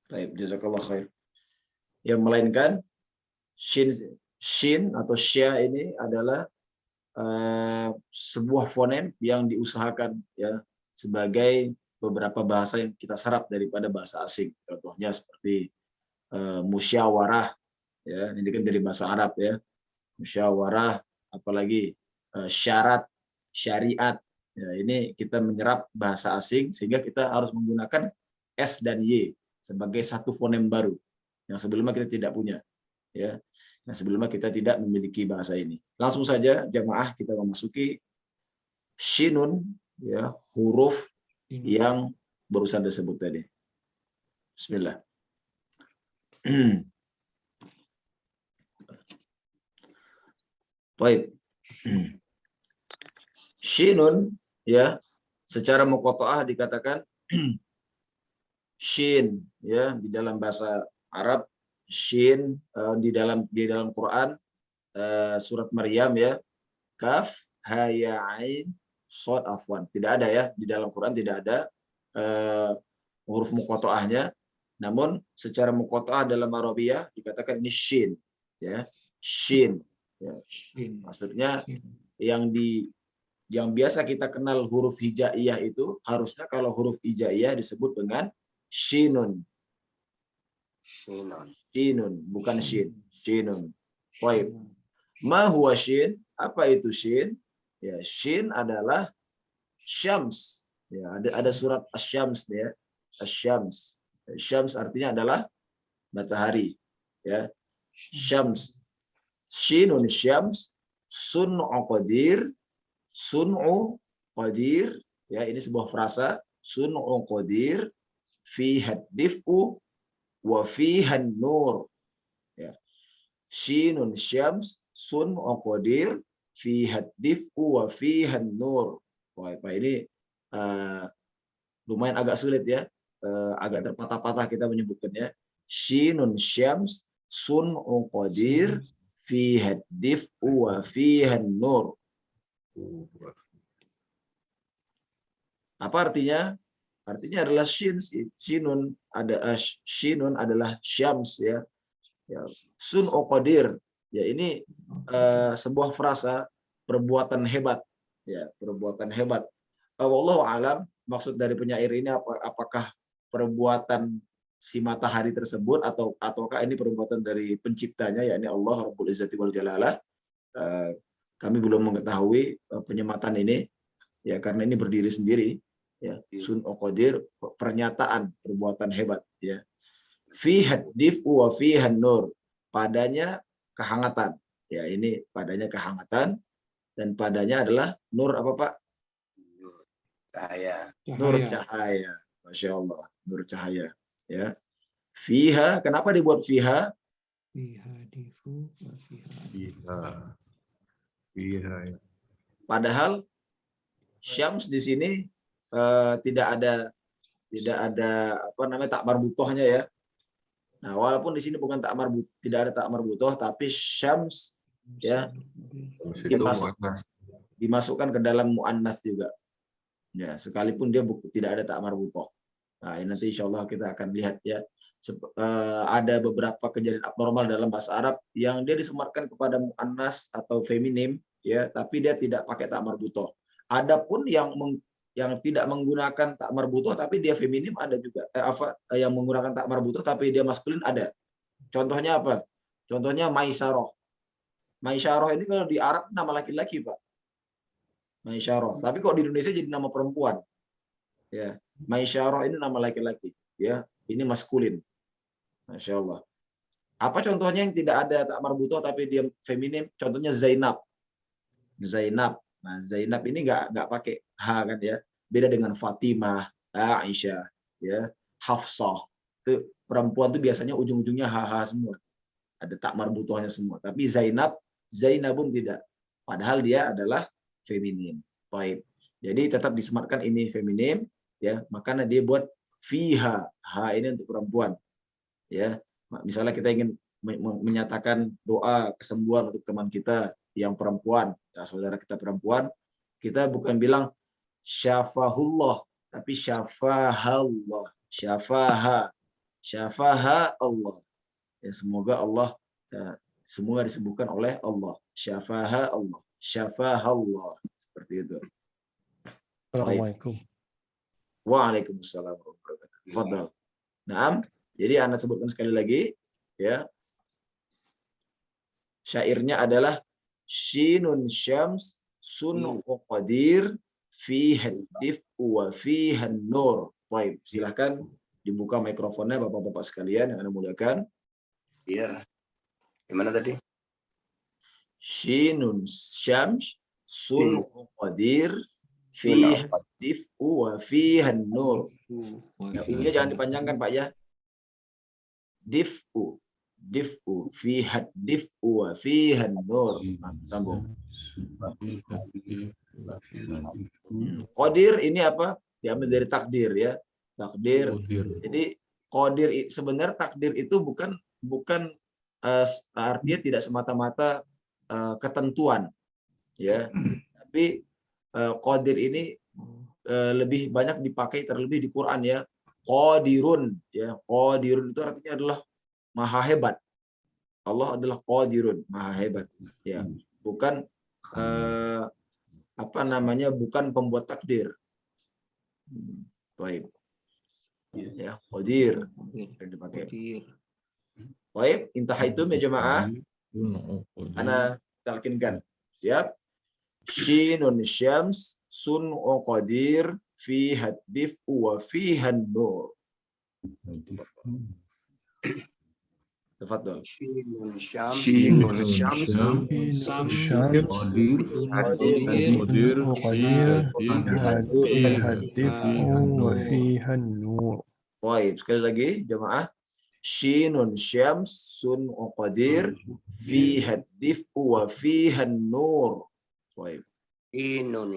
Baik, jazakallah khair. Yang melainkan shin atau sya ini adalah sebuah fonem yang diusahakan ya sebagai beberapa bahasa yang kita serap daripada bahasa asing. Contohnya seperti musyawarah ya, ini kan dari bahasa Arab ya. Musyawarah, apalagi syarat, syariat. Ya, ini kita menyerap bahasa asing sehingga kita harus menggunakan S dan Y sebagai satu fonem baru yang sebelumnya kita tidak punya. Ya, nah sebelumnya kita tidak memiliki bahasa ini. Langsung saja jamaah kita memasuki shinun ya, huruf yang barusan disebut tadi. Bismillah. Baik. Shinun ya, secara muqatta'ah dikatakan shin ya, di dalam bahasa Arab shin, di dalam Quran surat Maryam ya, kaf ha ya ain shad afwan. Tidak ada ya, di dalam Quran tidak ada huruf muqatta'ahnya. Namun secara muqatta'ah dalam Arabiyah dikatakan ini shin ya, shin ya. Maksudnya yang biasa kita kenal huruf hijaiyah itu harusnya kalau huruf hijaiyah disebut dengan shinun. Shinun, bukan shin. Shinun. Baik. Ma huwa shin? Apa itu shin? Ya, shin adalah syams. Ya, ada surat asy-syams ya. Asy-syams. Syams artinya adalah matahari. Ya. Syams. Shinun syams, sun'u qadir, sun'u qadir, ya ini sebuah frasa, sun'u qadir, fiha dif'u wa fiha nur. Ya. Shinun syams, sun'u qadir, fiha dif'u wa fiha nur. Wah, ini lumayan agak sulit ya, agak terpatah-patah kita menyebutkannya. Shinun syams, sun'u qadir, fiha dif'u wa fiha nur. Apa artinya? Artinya adalah shinun adalah syams ya. Ya, sun'u qadir. Ya ini sebuah frasa perbuatan hebat ya, perbuatan hebat. Wallahu alam, maksud dari penyair ini apakah perbuatan si matahari tersebut ataukah ini perbuatan dari penciptanya yakni Allah Rabbul Izzati wal Jalalah. Kami belum mengetahui penyematan ini ya, karena ini berdiri sendiri ya. Sun'u qadir, pernyataan perbuatan hebat ya. Fiha dif'u wa fiha nur, padanya kehangatan ya, ini padanya kehangatan dan padanya adalah nur apa Pak? Cahaya. Nur cahaya. Masya Allah, nur cahaya ya. Fiha, kenapa dibuat fiha? Fiha difu wa fiha. Fiha. Padahal syams di sini tidak ada apa namanya tak marbutohnya ya. Nah, walaupun di sini bukan tidak ada tak marbutoh, tapi syams ya dimasukkan ke dalam muannats juga. Ya, sekalipun dia tidak ada tak marbutoh. Nah, ini nanti insya Allah kita akan lihat ya. Ada beberapa kejadian abnormal dalam bahasa Arab yang dia disematkan kepada muannas atau feminim ya, tapi dia tidak pakai tak marbutoh. Adapun yang tidak menggunakan tak marbutoh tapi dia feminim ada juga. Yang menggunakan tak marbutoh tapi dia maskulin ada. Contohnya apa? Contohnya Maisyarah. Maisyarah ini kalau di Arab nama laki-laki, Pak. Maisyarah. Tapi kok di Indonesia jadi nama perempuan. Ya, Maisyarah ini nama laki-laki, ya. Ini maskulin. Masya Allah. Apa contohnya yang tidak ada tak marbutoh tapi dia feminim? Contohnya Zainab. Zainab. Nah, Zainab ini nggak pakai H kan ya. Beda dengan Fatimah, Aisyah, ya, Hafsah. Itu perempuan tuh biasanya ujung-ujungnya HH semua. Ada tak marbutohnya semua. Tapi Zainabun tidak. Padahal dia adalah feminim. Baik. Jadi tetap disematkan ini feminim ya, makanya dia buat fiha, H ini untuk perempuan. Ya. Misalnya kita ingin menyatakan doa kesembuhan untuk teman kita yang perempuan, ya, saudara kita perempuan, kita bukan bilang syafahullah, tapi syafahallah, syafaha. Syafaha Allah. Ya, semoga Allah semoga disembuhkan oleh Allah. Syafaha Allah. Syafaha Allah. Seperti itu. Assalamualaikum. Waalaikumsalam warahmatullahi wabarakatuh. Tafadhal. Naam. Jadi Anda sebutkan sekali lagi ya. Syairnya adalah Shinun syams sun qadir fiha dif'u wa fiha nur. Baik, silakan dibuka mikrofonnya Bapak-bapak sekalian yang Anda muliakan. Iya. Gimana tadi? Shinun syams sun qadir fiha dif'u wa fiha nur. Ya, U-nya jangan dipanjangkan Pak ya. Dif'u fiha dif'u wa fiha nur. Sambung. Qadir ini apa? Diambil dari takdir ya. Takdir. Jadi qadir sebenarnya takdir itu bukan artinya tidak semata-mata ketentuan ya. Tapi qadir ini lebih banyak dipakai terlebih di Quran ya. Qadirun ya. Qadirun itu artinya adalah maha hebat. Allah adalah qadirun, maha hebat ya. Bukan bukan pembuat takdir. Baik. Ya, qadir yang dipakai. Baik, intahaitum ya jemaah. Ana talkinkan. Siap. Shinun syams sun qadir fiha dif'u wa fiha nur. Tafadhal. Shinun syams Baik, sekali lagi jemaah. Shinun syams sun qadir fiha dif'u wa fiha nur. Baik. Shinun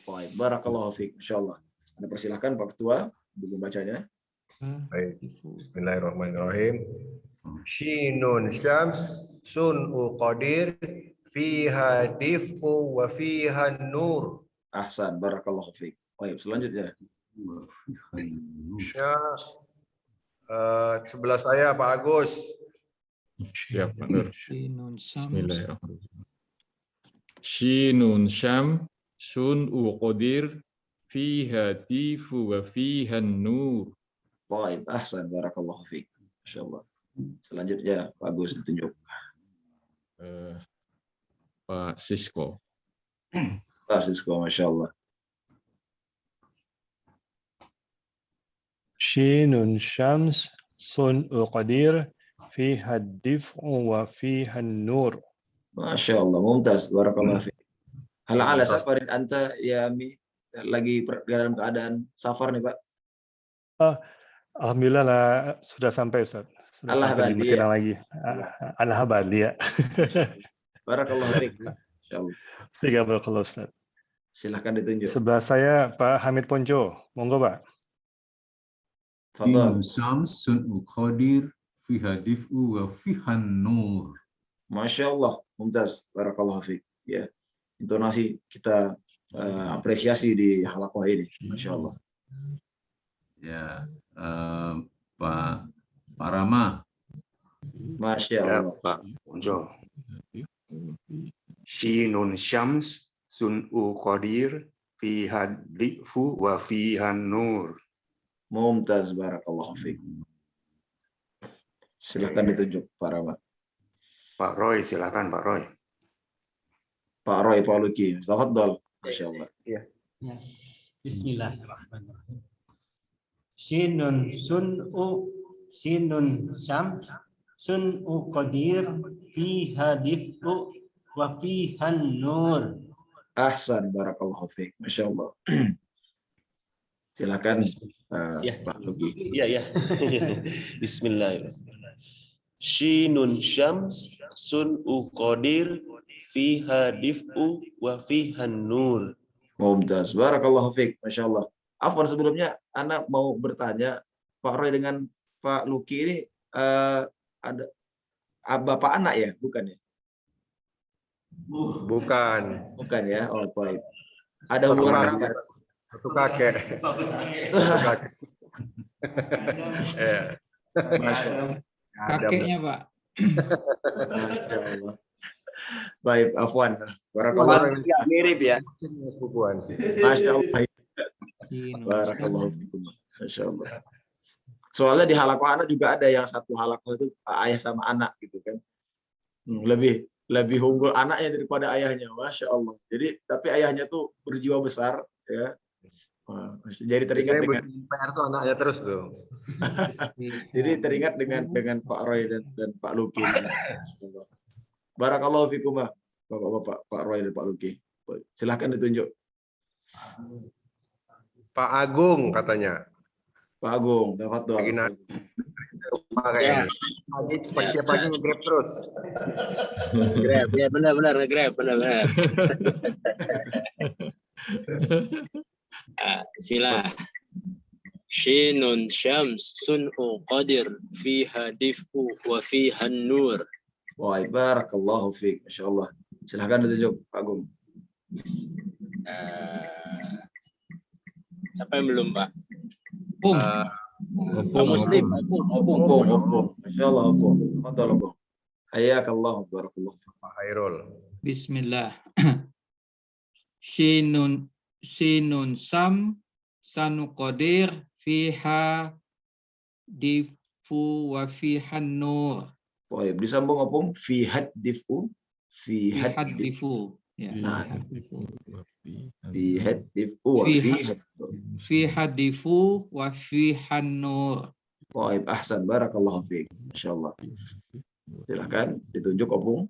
Baik, barakallahu fiik. Insyaallah. Anda persilahkan Pak Ketua untuk membacanya. Baik. Bismillahirrahmanirrahim. Shinun syams sun'u qadir fiha dif'u wa fiha nur. Ahsan, barakallahu fiik. Baik, selanjutnya. Sebelah saya Pak Agus. Siap, Pak Nur. Bismillahirrahmanirrahim. Shinun syam sun qadir fiha difu wa fiha nur. Baik, ahsan, barakallahu fiik. Masyaallah. Selanjutnya Pak Agus ditunjuk. Pak Sisko. Pak Sisko, masyaallah. Shinun syams sun qadir fiha dif'u wa fiha nur. Masya Allah, mumtaz, barakallahu fiik. Hal ala safarin anta ya Mi, lagi dalam keadaan safar nih Pak. Alhamdulillah lah, sudah sampai Ustaz. Sudah Allah sampai di badi, Medina ya. lagi. Allah badi ya. Barakallahu fiik. Masyaallah. Barakallahu Ustaz. Silahkan ditunjuk. Sebelah saya Pak Hamid Ponco. Monggo Pak. Fadhal. Syams sun'u qadir fiha dif'u wa fiha nur. Masya Allah, mumtaz, barakallahu fiik. Ya, intonasi kita apresiasi di halaqah ini. Masya Allah. Ya, Pak Rama. Masya Ya, Allah. Pak Unjo. Shinun syams sun'u qadir fiha dif'u wa fiha nur. Mumtaz, barakallahu fiik. Silahkan ditunjuk Pak Rama. Pak Roy, silakan Pak Roy. Pak Roy, Pak Luki. Tafadhal. Masya Allah. Ya. Bismillahirrahmanirrahim. Shinun syams sun'u qadir fiha dif'u wa fiha nur. Ahsan, barakallahu fiik. Masya Allah. Silakan Ya. Pak Luki. Iya. Bismillahirrahmanirrahim. Shinun syams sun'u qadir fiha dif'u wa fiha nur. Mumtaz, barakallahu fiik. Masya Allah. Afwan, sebelumnya Anak mau bertanya, Pak Roy dengan Pak Luki ini ada Bapak anak ya, bukan ya? Bukan. Bukan ya. Oh, baik. Ada hubungan kerabat. Satu kakek. Satu kakek. Ya. Masya Allah. Kakeknya, Pak. Masya Allah. Baik, afwan. Barakallah. Mirip ya. Sepupuan. Masya Allah. Sinun Barakallahu syams. fikum. Masya Allah. Soalnya di halakoh anak juga ada yang satu halakoh itu ayah sama anak gitu kan. Lebih unggul anaknya daripada ayahnya. Masya Allah. Jadi tapi ayahnya tuh berjiwa besar ya. Wah, jadi teringat dengan PR tuh anaknya terus tuh. jadi teringat dengan Pak Roy dan Pak Luki. Barakallahu fikum Bapak-bapak Pak Roy dan Pak Luki. Silahkan ditunjuk. Pak Agung katanya. Pak Agung, tafadhol. Lagi naik rumah kayaknya. Pagi nge-grab terus. Grab, ya benar-benar nge-grab, benar-benar. Sila. Shinun syams sun'u qadir fiha dif'u wa fiha nur. Baik, barakallahu fiik. Masyaallah. Silahkan ditunjuk Pak Agung. Siapa yang belum, Pak? Om. Muslim, Opung. Masyaallah, Opung. Tafadhol, Opung. Hayakallah, barakallahu fiik. Pak Hairul. Bismillah. Sinun sam sanuqadir fiha difu wa fiha nur. Baik, disambung Opung. Fi haddifu. Fi Fi haddifu. haddifu. Ya. Nah, fi haddifu wa Fi fi had- haddifu. Fi hadifu wa fiha nur. Baik, ahsan. Barakallahu fiik. Masyaallah. Silahkan ditunjuk Opung.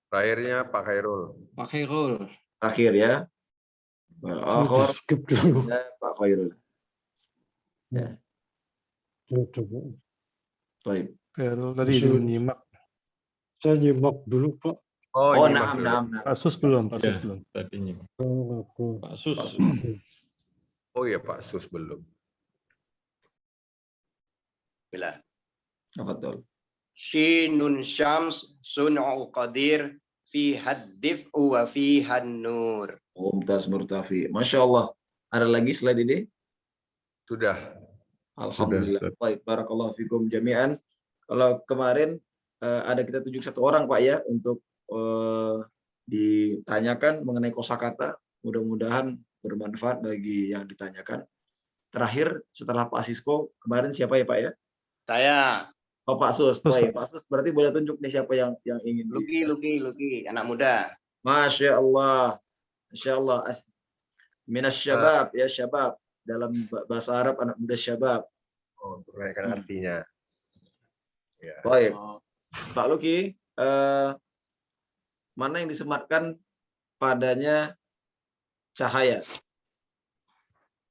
Terakhirnya Pak Hairul. Pak Khairul. Akhir ya. Akhir ya, Pak Khairul. Ya. Baik. Khairul tadi belum nyimak. Saya nyimak dulu, Pak. Oh, nyimak naam. dulu. Pak Sus belum, Pak Sus Ya, belum. tadi nyimak. Oh, Pak Sus. Oh iya Pak Sus belum. Bila. Tafadhol. Shinun syams sun'u qadir fiha dif'u wa fiha nur. Mumtaz Murtafi. Masya Allah. Ada lagi selain ini? Sudah. Alhamdulillah. Ustaz. Baik. Barakallahu fikum jami'an. Kalau kemarin ada kita tunjuk satu orang Pak ya untuk ditanyakan mengenai kosakata. Mudah-mudahan bermanfaat bagi yang ditanyakan. Terakhir setelah Pak Sisko kemarin siapa ya Pak ya? Saya Oh Pak Sus. Baik. Pak Sus berarti boleh tunjuk nih siapa yang ingin. Luki, anak muda. Masya Allah. Masya Allah. Minas syabab ya syabab. Dalam bahasa Arab anak muda syabab. Oh, untuk menaikkan artinya. Ya. Baik. Pak Luki, mana yang disematkan padanya cahaya?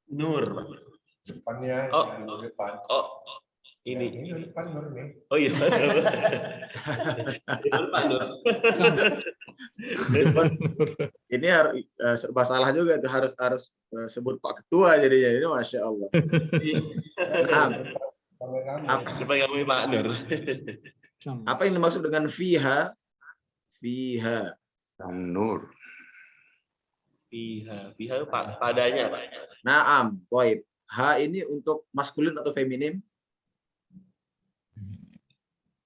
Nur. Depannya. Oh. Depan. Oh, ini. Depan Nur nih. Oh iya. Pak Nur. Ini harus serba salah juga tuh harus sebut Pak Ketua jadinya ini Masya Allah. Depan kami Pak Nur. Apa yang dimaksud dengan fiha? Fiha. Nur. Fiha padanya Pak. Naam, baik. Ha ini untuk maskulin atau feminim?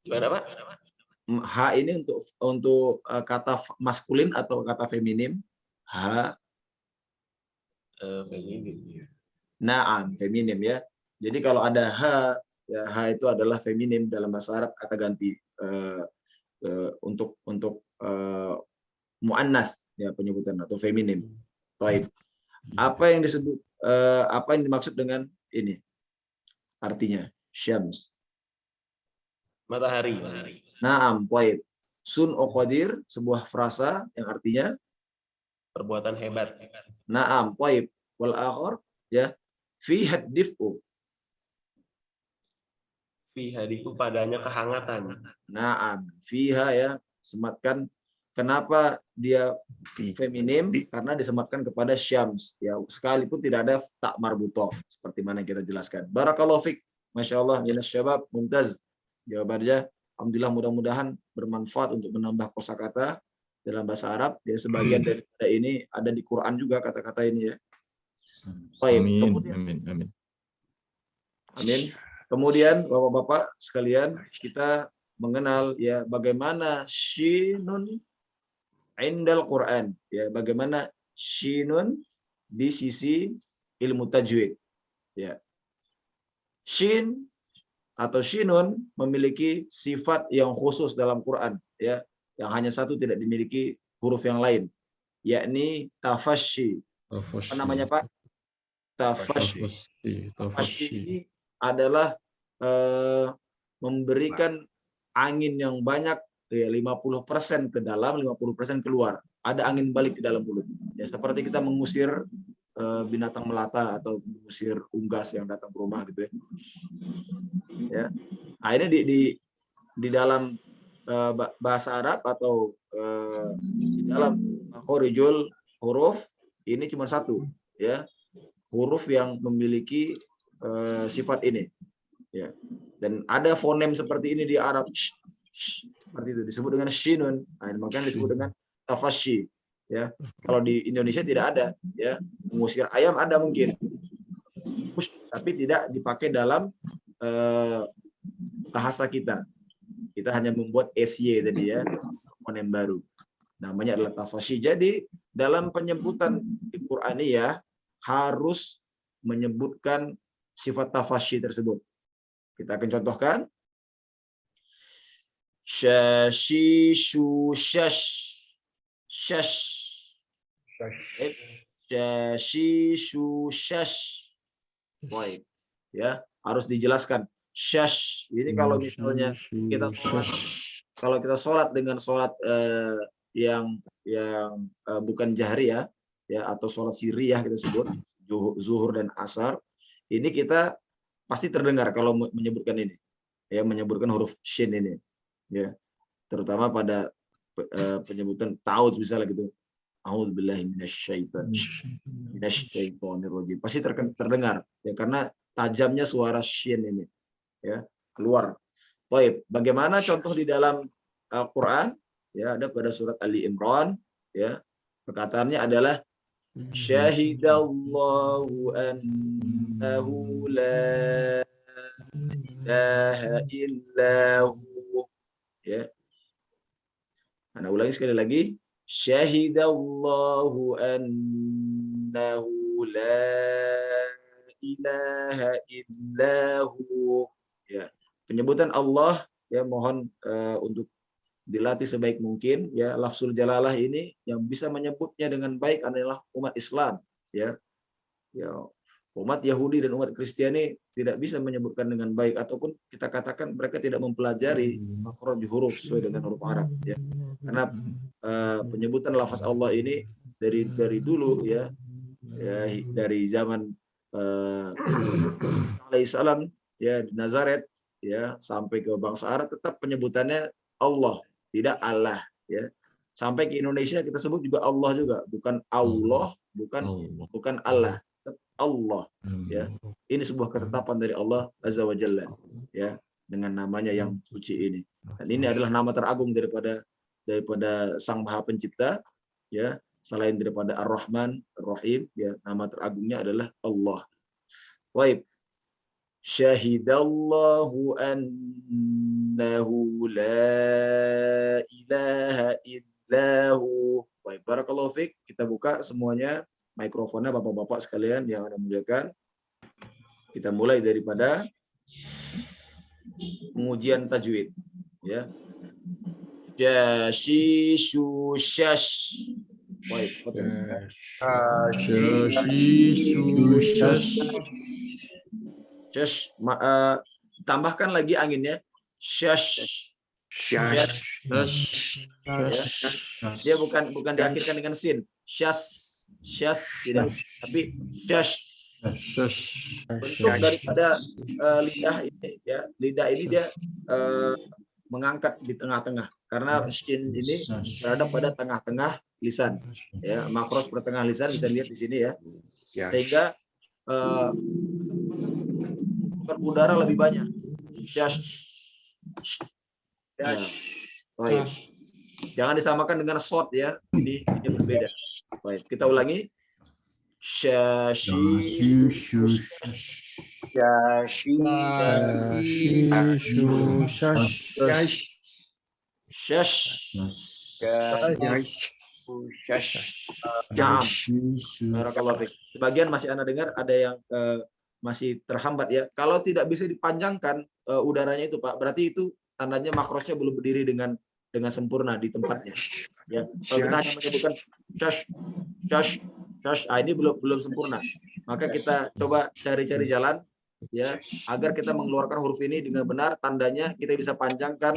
Gimana Pak? Ha ini untuk kata maskulin atau kata feminim? Ha. Naam, feminim ya. Jadi kalau ada ha, ya ha itu adalah feminim dalam bahasa Arab kata ganti untuk muannats ya penyebutan atau feminim. Baik. Apa yang disebut apa yang dimaksud dengan ini? Artinya syams. Matahari. Naam, baik. Sun qadir sebuah frasa yang artinya Perbuatan hebat. naam, baik. Wal akhar ya fi haddifu. Fiha diku padanya kehangatan. Naam, fiha ya sematkan. Kenapa dia feminim? Karena disematkan kepada syams ya, sekalipun tidak ada tak marbutoh seperti mana yang kita jelaskan. Barakallahu fik. Masya Allah, minas syabab, mumtaz. Jawabannya alhamdulillah, mudah-mudahan bermanfaat untuk menambah kosakata dalam bahasa Arab. Ya, sebagian daripada ini ada di Quran juga kata-kata ini ya. Baik, Amin. kemudian Amin. Amin. amin. Kemudian Bapak-bapak sekalian, kita mengenal ya bagaimana shinun indal Quran, ya bagaimana shinun di sisi ilmu tajwid. Ya. Shin atau shinun memiliki sifat yang khusus dalam Quran, ya, yang hanya satu tidak dimiliki huruf yang lain, yakni tafasyi. Apa namanya, Pak? Tafasyi. Tafasyi ini adalah memberikan angin yang banyak, ya, 50% ke dalam, 50% keluar. Ada angin balik ke dalam mulut. Ya, seperti kita mengusir binatang melata atau mengusir unggas yang datang ke rumah gitu ya. Ya. Nah, ini di dalam bahasa Arab atau di dalam khorijul huruf ini cuma satu, ya, huruf yang memiliki sifat ini, ya. Dan ada fonem seperti ini di Arab, seperti itu disebut dengan shinun. Nah, makanya disebut dengan tafasyi, ya. Kalau di Indonesia tidak ada, ya. Mengusir ayam ada mungkin, tapi tidak dipakai dalam bahasa kita. Kita hanya membuat SY tadi ya, fonem baru. Namanya adalah tafasyi. Jadi dalam penyebutan di Qur'aniyah harus menyebutkan sifat tafasyi tersebut. Kita akan contohkan. Syashishu syash. Syash. Syashishu syash. Baik. Ya, harus dijelaskan. Syash. Ini kalau misalnya kita sholat, kalau kita sholat dengan sholat yang bukan jahriyah, ya, atau sholat sirriyah kita sebut, zuhur dan asar, ini kita pasti terdengar kalau menyebutkan ini, ya, menyebutkan huruf shin ini, ya, terutama pada penyebutan ta'awudz misalnya gitu, a'udzubillahi minasyaitonirrajim, pasti terdengar, ya, karena tajamnya suara shin ini, ya, keluar. Baik, bagaimana contoh di dalam Al-Quran? Ya, ada pada surat Ali Imran, ya, perkataannya adalah syahidallahu annahu la ilaha illahu, ya. Nah, ulangi sekali lagi, syahidallahu annahu la ilaha illahu, ya. Penyebutan Allah, ya, mohon untuk dilatih sebaik mungkin, ya. Lafzul jalalah ini yang bisa menyebutnya dengan baik adalah umat Islam, ya. Ya, umat Yahudi dan umat Kristiani tidak bisa menyebutkan dengan baik, ataupun kita katakan mereka tidak mempelajari makhraj huruf sesuai dengan huruf Arab, ya. Karena penyebutan lafaz Allah ini dari dulu, ya, dari zaman alaihissalam, ya, di Nazaret, ya, sampai ke bangsa Arab tetap penyebutannya Allah, tidak Allah, ya. Sampai ke Indonesia kita sebut juga Allah juga, bukan Allah, bukan Allah, Allah, ya. Ini sebuah ketetapan dari Allah Azza wa Jalla, ya, dengan namanya yang suci ini. Dan ini adalah nama teragung daripada Sang Maha Pencipta, ya, selain daripada Ar-Rahman, Ar-Rahim, ya, nama teragungnya adalah Allah. Baik. Syahidallahu annahu la ilaha illahu. Baik, barakallahu fiik. Kita buka semuanya mikrofonnya Bapak-bapak sekalian yang Anda muliakan. Kita mulai daripada pengujian tajwid, ya. Syashishu syash. Baik, Syashishu syash. Syash, tambahkan lagi anginnya. Syash. Syash. Dia bukan diakhirkan dengan sin. Syash. Syash tidak, tapi syash. Bentuk daripada lidah ini, ya, lidah ini dia mengangkat di tengah-tengah, karena shin ini berada pada tengah-tengah lisan, ya, makhraj pertengahan lisan bisa lihat di sini, ya, sehingga udara lebih banyak. Syash. Ya. Baik. Jangan disamakan dengan short ya. Ini berbeda. Baik, kita ulangi. Syashi Barakallahu fiik. Sebagian masih Anda dengar ada yang masih terhambat ya. Kalau tidak bisa dipanjangkan udaranya itu Pak, berarti itu tandanya makrosnya belum berdiri dengan sempurna di tempatnya. Ya, kalau kita hanya menyebutkan syash, ini belum sempurna. Maka kita coba cari-cari jalan ya agar kita mengeluarkan huruf ini dengan benar, tandanya kita bisa panjangkan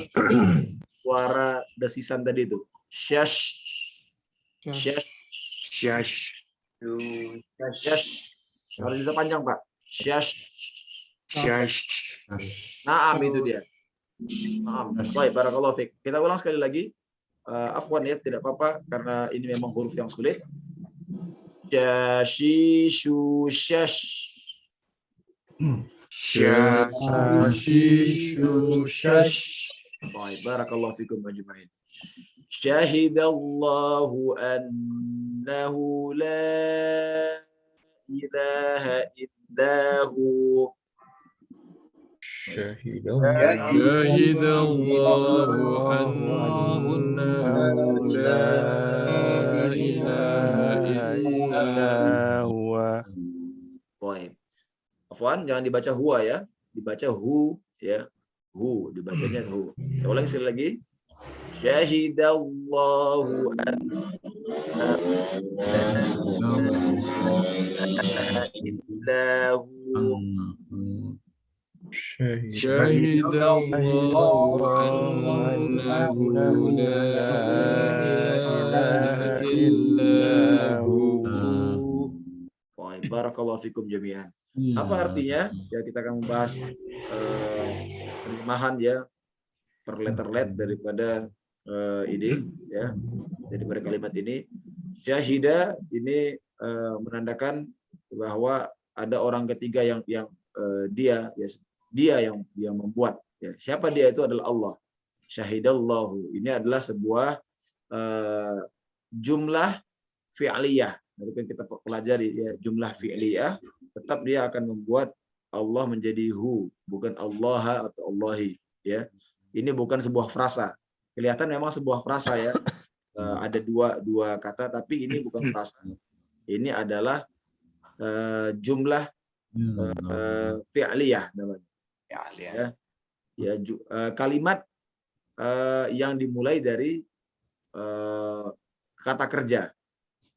suara desisan tadi itu. Syash. Harus bisa panjang Pak. Syash. Naam itu dia. Naam. Baik, barakallahu fiik. Kita ulang sekali lagi. Afwan ya, tidak apa-apa karena ini memang huruf yang sulit. Syashishu syash. Baik, barakallahu fikum ajma'in. Syahidallahu annahu la ilaha illahu. Syahidallahu annahu la ilaha illa huwa. Baik. Afwan, jangan dibaca huwa ya, dibaca hu ya. Hu, dibacanya hu. Kita ulang sekali lagi. Syahidallahu annahu la ilaha illahu. Syahidallahu annahu la ilaha illahu. Baik, barakallahu fikum jami'an. Apa artinya? Ya kita akan membahas terjemahan ya per letter-let daripada ini ya, daripada kalimat ini. Syahida ini menandakan bahwa ada orang ketiga yang dia yang membuat ya. Siapa dia? Itu adalah Allah. Syahidallahu ini adalah sebuah jumlah fi'liyah. Nanti kan kita pelajari ya, jumlah fi'liyah tetap dia akan membuat Allah menjadi hu, bukan Allah atau Allahi ya. Ini bukan sebuah frasa. Kelihatan memang sebuah frasa ya. Ada dua kata tapi ini bukan frasa. Ini adalah jumlah fi'liyah namanya. Ya, kalimat yang dimulai dari kata kerja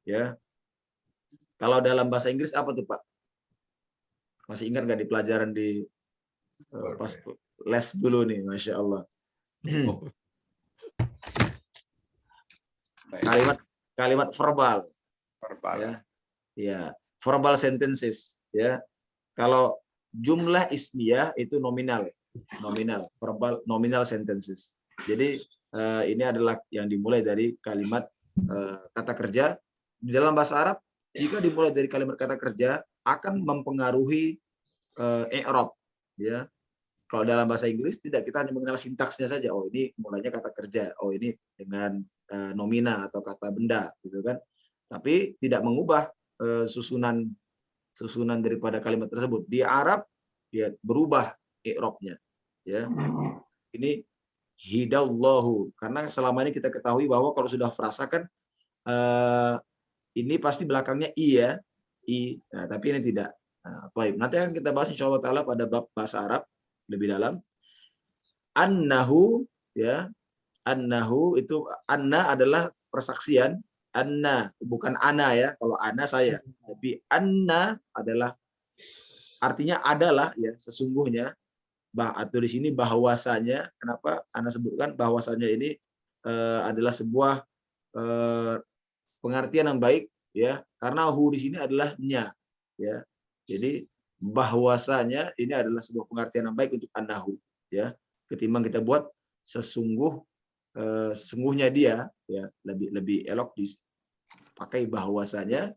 ya. Kalau dalam bahasa Inggris apa tuh Pak? Masih ingat nggak di pelajaran di pas les dulu nih, Masya Allah. Kalimat verbal ya. Ya, verbal sentences ya. Kalau jumlah ismiyah itu nominal, verbal nominal sentences. Jadi ini adalah yang dimulai dari kalimat kata kerja. Di dalam bahasa Arab, jika dimulai dari kalimat kata kerja akan mempengaruhi i'rab ya. Kalau dalam bahasa Inggris tidak, kita hanya mengenal sintaksnya saja. Oh, ini mulainya kata kerja. Oh, ini dengan nomina atau kata benda gitu kan. Tapi tidak mengubah susunan daripada kalimat tersebut. Di Arab ya berubah i'rabnya ya. Ini hidallahu, karena selama ini kita ketahui bahwa kalau sudah frasa kan ini pasti belakangnya i ya, i. Nah, tapi ini tidak. Nah, baik. Nanti akan kita bahas insyaallah taala pada bab bahasa Arab lebih dalam. Annahu ya, annahu itu, anna adalah persaksian. Anna bukan ana ya. Kalau ana saya, tapi anna adalah artinya adalah ya, sesungguhnya. Atau di sini bahwasanya. Kenapa ana sebutkan bahwasanya ini adalah sebuah pengertian yang baik ya, karena hu di sini adalah nya ya. Jadi bahwasanya ini adalah sebuah pengertian yang baik untuk annahu ya, ketimbang kita buat sesungguhnya dia ya, lebih elok dipakai bahwasanya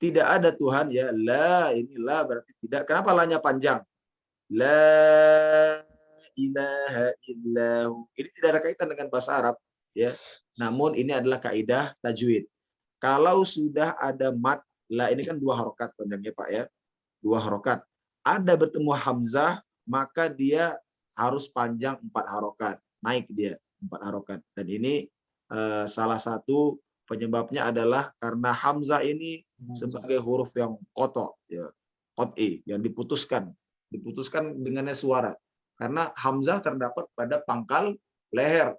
tidak ada Tuhan ya. La, ini la berarti tidak. Kenapa la-nya panjang? La ilaha illahu. Ini tidak ada kaitan dengan bahasa Arab. ya. Namun ini adalah kaidah tajwid. Kalau sudah ada mat, la ini kan 2 harokat panjangnya Pak ya. 2 harokat. Ada bertemu hamzah, maka dia harus panjang 4 harokat. Naik dia 4 harokat. Dan ini salah satu penyebabnya adalah karena hamzah ini sebagai huruf yang koto, ya, qat'i, yang diputuskan dengannya suara. Karena hamzah terdapat pada pangkal leher.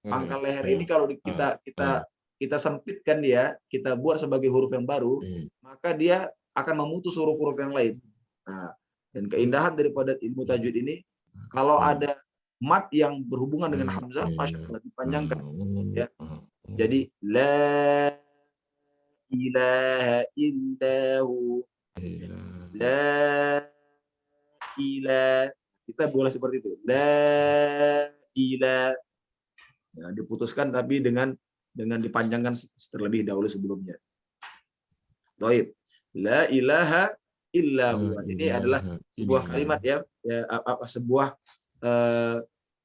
Pangkal leher ini kalau kita sempitkan dia, kita buat sebagai huruf yang baru, maka dia akan memutus huruf-huruf yang lain. Nah, dan keindahan daripada ilmu tajwid ini, kalau ada mat yang berhubungan dengan hamzah, masya Allah dipanjangkan. Ya. Jadi la ilaha illahu, la ilaha, kita boleh seperti itu, la ilaha, ya, diputuskan tapi dengan dipanjangkan terlebih dahulu sebelumnya. Baik, la ilaha illahu, ini adalah sebuah kalimat ya, sebuah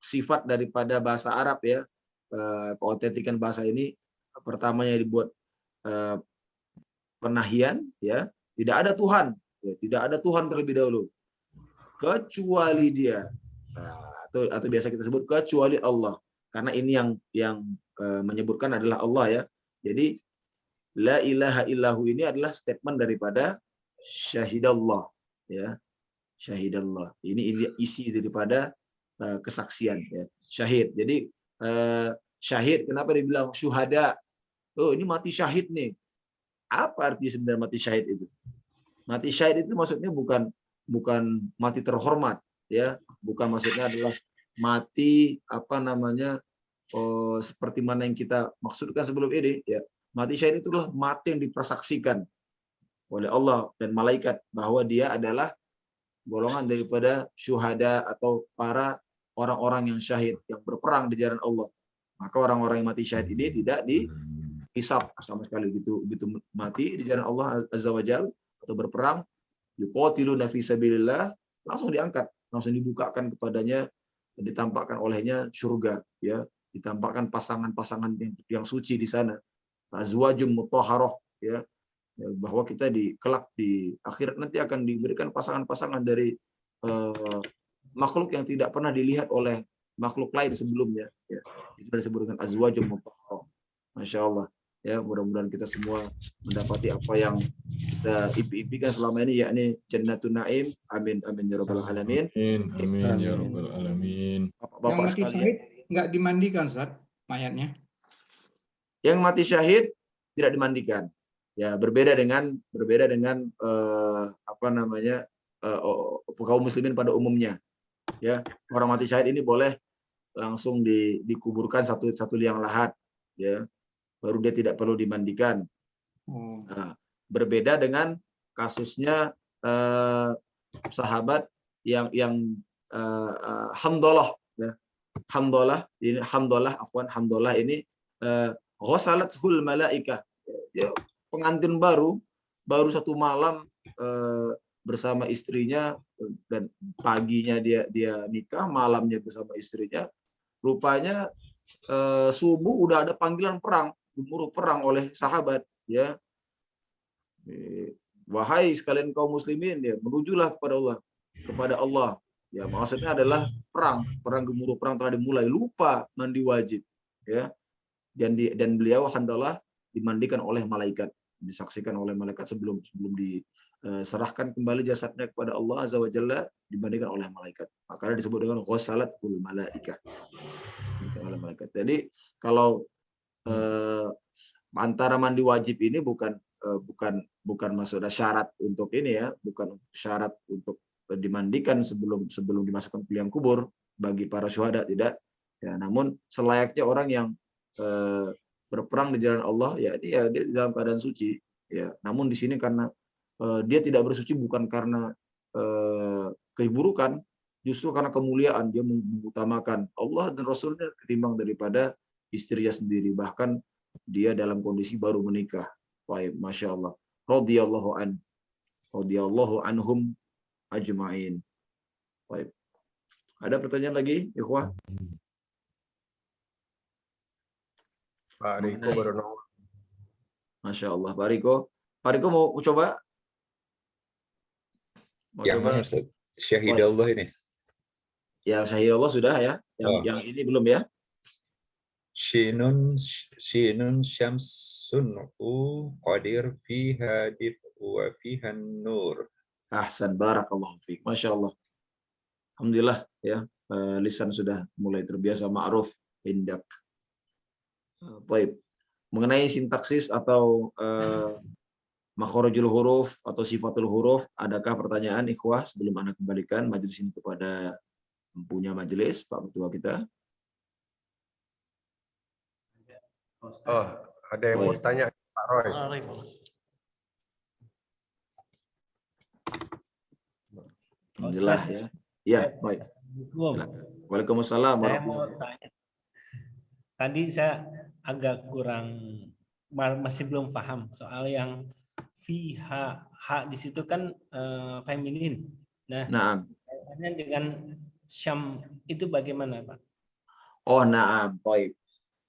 sifat daripada bahasa Arab ya. Keotentikan bahasa ini pertamanya dibuat penahian ya, tidak ada Tuhan ya, tidak ada Tuhan terlebih dahulu kecuali dia, atau biasa kita sebut kecuali Allah, karena ini yang menyebutkan adalah Allah ya. Jadi la ilaha illahu ini adalah statement daripada syahidallah ya, syahidallah, ini isi daripada kesaksian ya, syahid. Jadi syahid, kenapa dibilang syuhada? Oh, ini mati syahid nih. Apa arti sebenarnya mati syahid itu? Mati syahid itu maksudnya bukan mati terhormat ya, bukan maksudnya adalah mati seperti mana yang kita maksudkan sebelum ini ya. Mati syahid itu adalah mati yang dipersaksikan oleh Allah dan malaikat bahwa dia adalah golongan daripada syuhada atau para orang-orang yang syahid yang berperang di jalan Allah. Maka orang-orang yang mati syahid ini tidak dihisab sama sekali, gitu mati di jalan Allah Azza wa Jalla atau berperang, yuqatiluna fi sabilillah, langsung diangkat, langsung dibukakan kepadanya, ditampakkan olehnya surga ya, ditampakkan pasangan-pasangan yang suci di sana, azwajum mutahharah ya, bahwa kita kelak di akhirat nanti akan diberikan pasangan-pasangan dari makhluk yang tidak pernah dilihat oleh makhluk lain sebelumnya ya. Itu disebutkan azwajum mutahharah. Masya Allah ya, mudah-mudahan kita semua mendapati apa yang kita impi-impikan selama ini, yakni jannatun naim. Amin amin ya rabbal alamin. Amin ya rabbal alamin. Bapak-bapak sekalian, nggak dimandikan Ustaz mayatnya? Yang mati syahid tidak dimandikan. Ya, berbeda dengan kaum muslimin pada umumnya. Ya, orang mati syahid ini boleh langsung dikuburkan satu liang lahat ya. Baru dia tidak perlu dimandikan. Nah, berbeda dengan kasusnya sahabat yang Handalah ya. Handalah ini ghasalathul malaikah. Ya, pengantin baru 1 malam bersama istrinya, dan paginya dia nikah, malamnya bersama istrinya. Rupanya subuh udah ada panggilan perang, gemuruh perang oleh sahabat ya. Wahai sekalian kaum muslimin ya, menujulah kepada Allah. Ya, maksudnya adalah perang gemuruh perang telah dimulai, lupa mandi wajib ya. Dan beliau Handalah dimandikan oleh malaikat, disaksikan oleh malaikat sebelum diserahkan kembali jasadnya kepada Allah Azza wa Jalla, dimandikan oleh malaikat. Makanya disebut dengan ghasalatul malaikah. Oleh malaikat. Jadi kalau antara mandi wajib ini bukan maksudnya syarat untuk ini ya, bukan syarat untuk dimandikan sebelum dimasukkan ke liang kubur bagi para syuhada, tidak ya. Namun selayaknya orang yang berperang di jalan Allah ya, dia di dalam keadaan suci ya. Namun di sini karena dia tidak bersuci bukan karena keburukan, justru karena kemuliaan, dia mengutamakan Allah dan Rasulnya ketimbang daripada istrinya sendiri, bahkan dia dalam kondisi baru menikah. Baik, masya Allah. Radhiyallahu anhum ajma'in. Baik. Ada pertanyaan lagi, ikhwah? Pak Riko baru nongol. Masya Allah, Pak Riko. Pak Riko mau coba? Mau Yang coba? mana Ustaz? Syahidallah ini. Yang Syahidallah sudah ya. Yang ini belum ya? Shinun syamsun qadir fiha dif'u wa fiha nur. Ahsan, barakallahu fiik. Masya Allah. Alhamdulillah ya, lisan sudah mulai terbiasa ma'ruf indak. Baik. Mengenai sintaksis atau makhorijul huruf atau sifatul huruf, adakah pertanyaan ikhwah sebelum Anda kembalikan majelis ini kepada punya majelis, Pak Ketua kita? Oh, ada yang mau tanya Pak Roy. Alhamdulillah ya. Ya, baik. Waalaikumsalam Saya mau warahmatullahi wabarakatuh. tanya. Tadi saya agak kurang, masih belum paham soal yang fiha, ha di situ kan feminin. Nah, kaitannya dengan syam itu bagaimana, Pak? Oh, na'am, baik.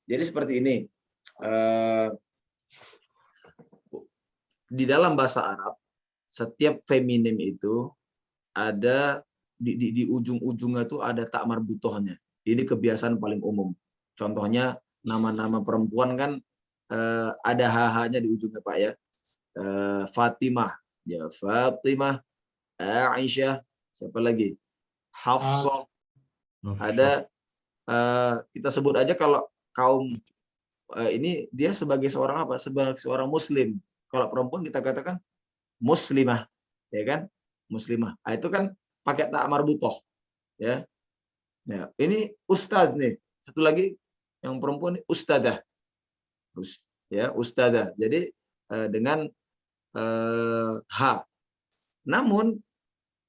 Jadi seperti ini. Di dalam bahasa Arab, setiap feminim itu ada di ujung-ujungnya itu ada tak marbutohnya. Ini kebiasaan paling umum. Contohnya nama-nama perempuan kan ada hh-nya di ujungnya, Pak ya. Fatimah, ya Fatimah, Aisyah, siapa lagi? Hafsah. Ada kita sebut aja kalau kaum ini dia sebagai seorang apa? Sebagai seorang muslim. Kalau perempuan kita katakan muslimah, ya kan? Muslimah. Nah, itu kan pakai tak marbutoh, ya. Nah, ini ustadz nih. Satu lagi yang perempuan ini ustadah. Ya, ustadah. Jadi dengan H. Namun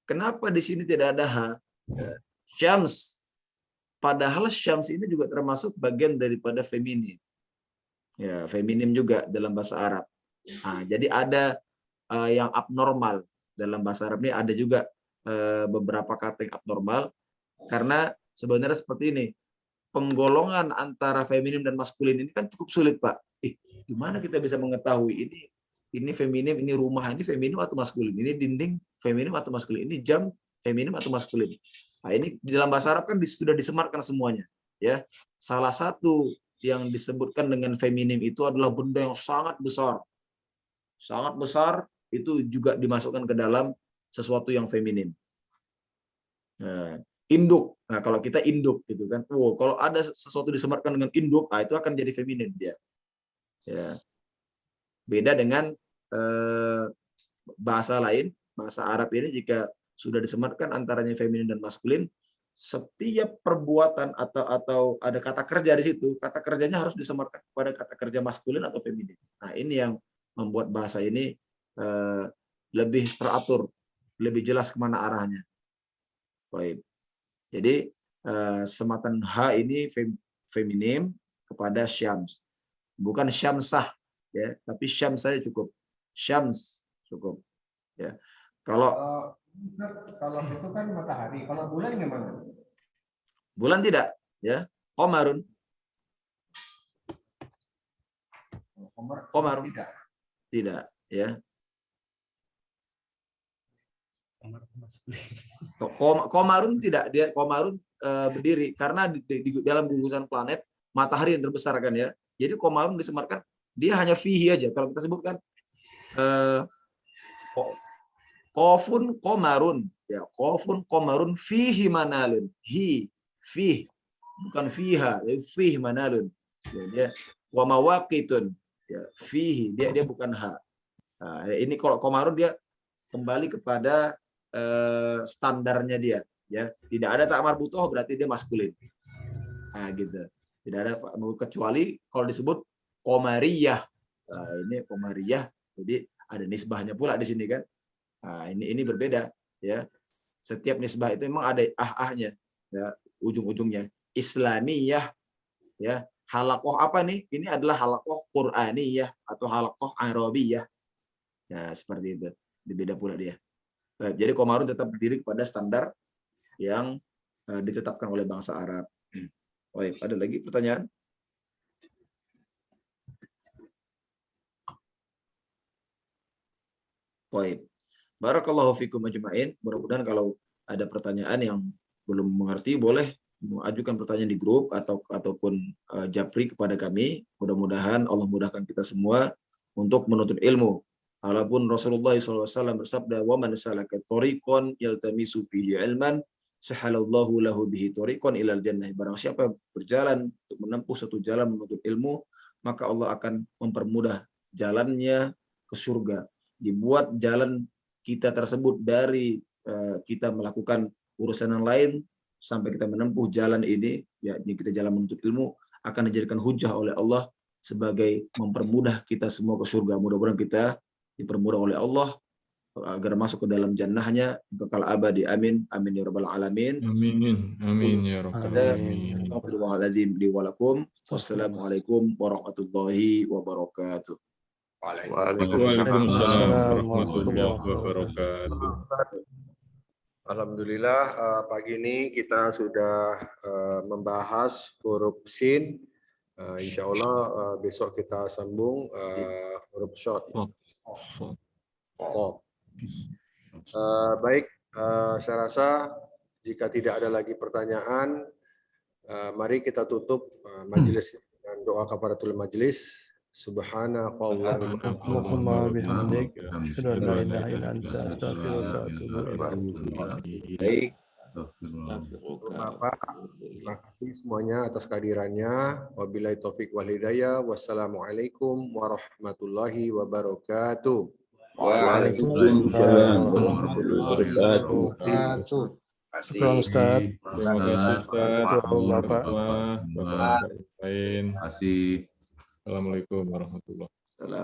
kenapa di sini tidak ada H? Syams. Padahal syams ini juga termasuk bagian daripada feminim. Ya, feminim juga dalam bahasa Arab. Nah, jadi ada yang abnormal dalam bahasa Arab ini, ada juga beberapa kata yang abnormal karena sebenarnya seperti ini. Penggolongan antara feminim dan maskulin ini kan cukup sulit, Pak. Gimana kita bisa mengetahui ini feminim, ini rumah ini feminim atau maskulin, ini dinding feminim atau maskulin, ini jam feminim atau maskulin. Nah, ini di dalam bahasa Arab kan sudah disematkan semuanya, ya. Salah satu yang disebutkan dengan feminim itu adalah benda yang sangat besar. Sangat besar itu juga dimasukkan ke dalam sesuatu yang feminim. Nah, induk. Nah, kalau kita induk gitu kan. Kalau ada sesuatu disematkan dengan induk, itu akan jadi feminim dia. Ya. Beda dengan bahasa lain, bahasa Arab ini jika sudah disematkan antaranya feminin dan maskulin, setiap perbuatan atau ada kata kerja di situ, kata kerjanya harus disematkan kepada kata kerja maskulin atau feminin. Nah, ini yang membuat bahasa ini lebih teratur, lebih jelas kemana arahnya. Baik. Jadi sematan H ini feminim kepada syams. Bukan syamsah, ya, tapi syams saja cukup. Syams cukup. Ya. Kalau itu kan matahari, kalau bulan gimana? Bulan tidak, ya. Qamarun. Qamarun. Tidak, ya. Qamarun tidak, dia Qamarun berdiri karena di dalam gugusan planet matahari yang terbesar kan ya. Jadi Qamarun disematkan dia hanya fihi aja. Kalau kita sebutkan qafun qamarun, ya, qafun qamarun fihi manalun. Fih bukan fiha, tapi fihi manalun. Ya, dia wa mawaqitun, ya, fihi dia bukan ha. Nah, ini kalau qamarun dia kembali kepada standarnya dia, ya. Tidak ada tak marbutoh berarti dia maskulin. Nah, gitu. Tidak ada kecuali kalau disebut qamariyah. Nah, ini qamariyah. Jadi ada nisbahnya pula di sini kan. Nah, ini berbeda, ya. Setiap nisbah itu memang ada ahnya, ya, ujung-ujungnya. Islamiyah, ya. Halaqoh apa nih? Ini adalah halaqoh Qur'aniyah atau halaqoh Arabiyah. Ya, seperti itu. Berbeda pula dia. Jadi Qamarun tetap berdiri kepada standar yang ditetapkan oleh bangsa Arab. Baik, ada lagi pertanyaan? Baik. Barakallahu fikum ajma'in. Mudah-mudahan kalau ada pertanyaan yang belum mengerti boleh mengajukan pertanyaan di grup ataupun japri kepada kami. Mudah-mudahan Allah mudahkan kita semua untuk menuntut ilmu. Walaupun Rasulullah SAW bersabda, "Wa man salaka thoriqan yaltamisu fihi ilman, sahalallahu lahu bihi thoriqan ilal jannah." Barang siapa berjalan untuk menempuh satu jalan menuntut ilmu, maka Allah akan mempermudah jalannya ke surga. Dibuat jalan kita tersebut dari kita melakukan urusan yang lain sampai kita menempuh jalan ini, yakni kita jalan menuntut ilmu, akan dijadikan hujah oleh Allah sebagai mempermudah kita semua ke surga. Mudah-mudahan kita dipermudah oleh Allah agar masuk ke dalam jannahnya kekal abadi. Amin. Amin ya rabbal alamin. Amin. Amin ya rabbal alamin. Astagfirullahaladzim li wa lakum. Wassalamualaikum warahmatullahi wabarakatuh. Waalaikumsalam warahmatullahi wabarakatuh. Alhamdulillah pagi ini kita sudah membahas huruf sin. Insya Allah besok kita sambung huruf short. Baik, saya rasa jika tidak ada lagi pertanyaan, mari kita tutup majelis dengan doa kafaratul majelis. Allahumma bihamdik, asyhadu an la ilaha illa anta, astaghfiruka wa atubu ilaik. Baik. Bapak, terima kasih semuanya atas kehadirannya. Wabillahi taufik wal hidayah. Wassalamualaikum warahmatullahi wabarakatuh. Waalaikumsalam warahmatullahi wabarakatuh. Terima Ustaz. Terima kasih Ustaz. Bapak. Bapak lain. Terima kasih. Assalamualaikum warahmatullahi wabarakatuh.